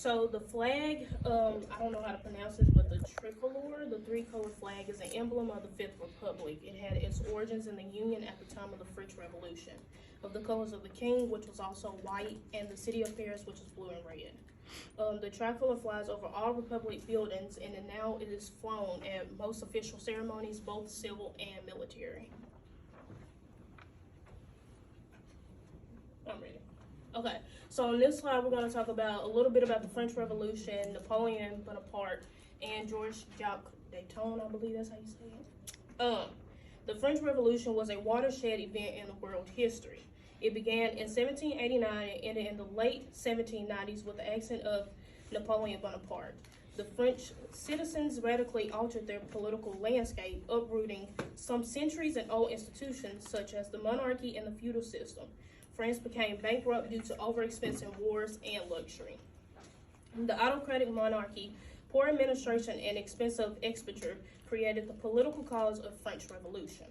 So the flag, I don't know how to pronounce it, but the tricolor, the three-color flag, is an emblem of the Fifth Republic. It had its origins in the Union at the time of the French Revolution. Of the colors of the king, which was also white, and the city of Paris, which is blue and red. The tricolor flies over all Republic buildings, and now it is flown at most official ceremonies, both civil and military. I'm ready. Okay, so on this slide, we're going to talk about a little bit about the French Revolution, Napoleon Bonaparte, and Georges Jacques Danton, I believe that's how you say it. The French Revolution was a watershed event in the world history. It began in 1789 and ended in the late 1790s with the accent of Napoleon Bonaparte. The French citizens radically altered their political landscape, uprooting some centuries and old institutions such as the monarchy and the feudal system. France became bankrupt due to overexpensive wars and luxury. The autocratic monarchy, poor administration, and expensive expenditure created the political cause of French Revolution.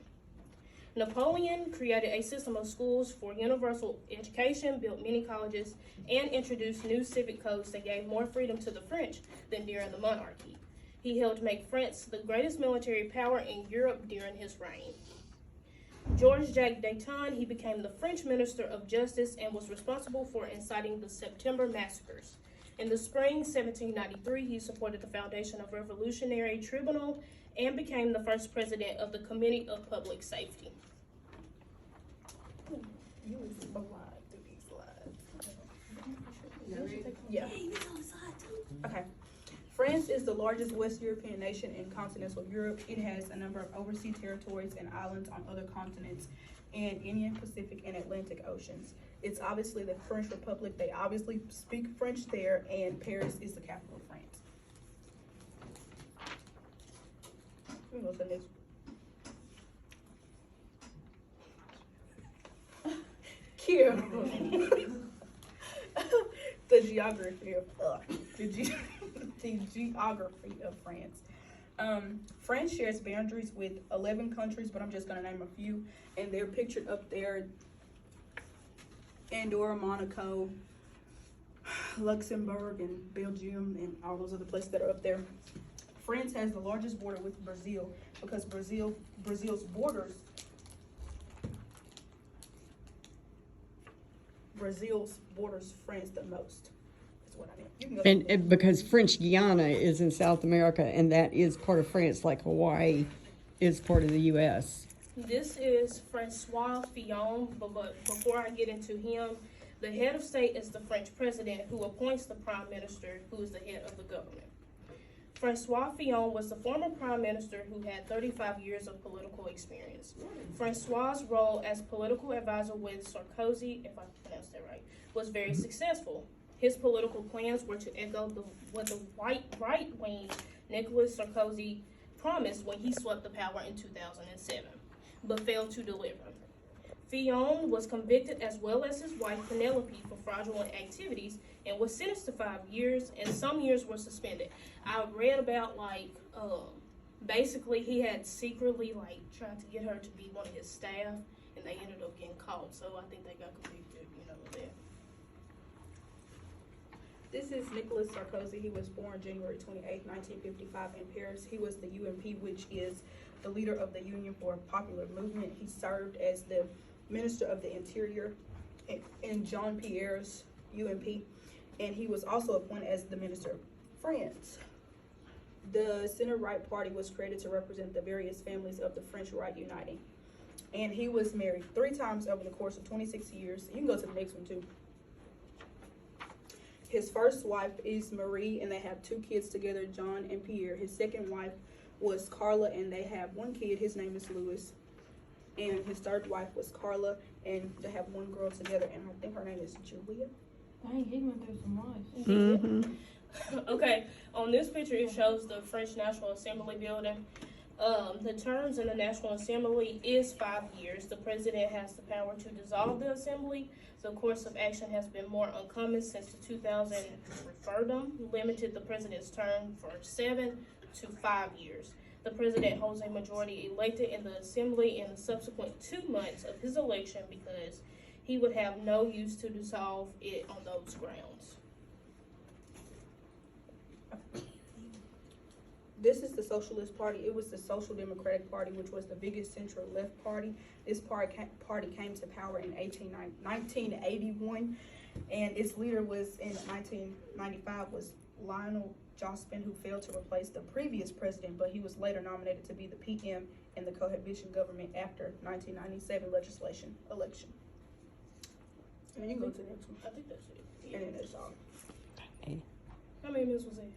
Napoleon created a system of schools for universal education, built many colleges, and introduced new civic codes that gave more freedom to the French than during the monarchy. He helped make France the greatest military power in Europe during his reign. Georges Jacques Danton, he became the French Minister of Justice and was responsible for inciting the September massacres. In the spring 1793, he supported the foundation of Revolutionary Tribunal and became the first president of the Committee of Public Safety. You was blind through these slides. Yeah. Okay. France is the largest West European nation in continental Europe. It has a number of overseas territories and islands on other continents and Indian, Pacific, and Atlantic Oceans. It's obviously the French Republic. They obviously speak French there, and Paris is the capital of France. Let me go to the next. Cute. The geography of the geography of France. France shares boundaries with 11 countries, but I'm just going to name a few, and they're pictured up there. Andorra, Monaco, Luxembourg, and Belgium, and all those other places that are up there. France has the largest border with Brazil because Brazil's borders France the most. That's what I mean. And because French Guiana is in South America, and that is part of France, like Hawaii is part of the U.S. This is Francois Fillon, but before I get into him, the head of state is the French president who appoints the prime minister, who is the head of the government. Francois Fillon was the former prime minister who had 35 years of political experience. Francois' role as political advisor with Sarkozy, if I pronounced that right, was very successful. His political plans were to echo what the right-wing Nicolas Sarkozy promised when he swept the power in 2007, but failed to deliver. Fillon was convicted, as well as his wife Penelope, for fraudulent activities and was sentenced to 5 years, and some years were suspended. I read about, basically he had secretly, tried to get her to be one of his staff, and they ended up getting caught, so I think they got convicted, of that. This is Nicolas Sarkozy. He was born January 28, 1955 in Paris. He was the UMP, which is the leader of the Union for a Popular Movement. He served as the Minister of the Interior in Jean Pierre's UMP, and he was also appointed as the Minister of France. The center-right party was created to represent the various families of the French right uniting. And he was married 3 times over the course of 26 years. You can go to the next one too. His first wife is Marie, and they have 2 kids together, John and Pierre. His second wife was Carla, and they have 1 kid. His name is Louis. And his third wife was Carla, and they have 1 girl together, and I think her name is Julia. Dang, he went through some life. Mm-hmm. Okay, on this picture it shows the French National Assembly building. The terms in the National Assembly is 5 years. The president has the power to dissolve the assembly. The course of action has been more uncommon since the 2000 referendum limited the president's term from 7 to 5 years. The president holds a majority elected in the assembly in the subsequent 2 months of his election because he would have no use to dissolve it on those grounds. This is the Socialist Party. It was the Social Democratic Party, which was the biggest central-left party. This party came to power in 1981, and its leader was in 1995 was Lionel Jospin, who failed to replace the previous president, but he was later nominated to be the PM in the cohabitation government after 1997 legislation election. And you can go to the next one, I think that's it. and then that's all. Okay. How many minutes was it?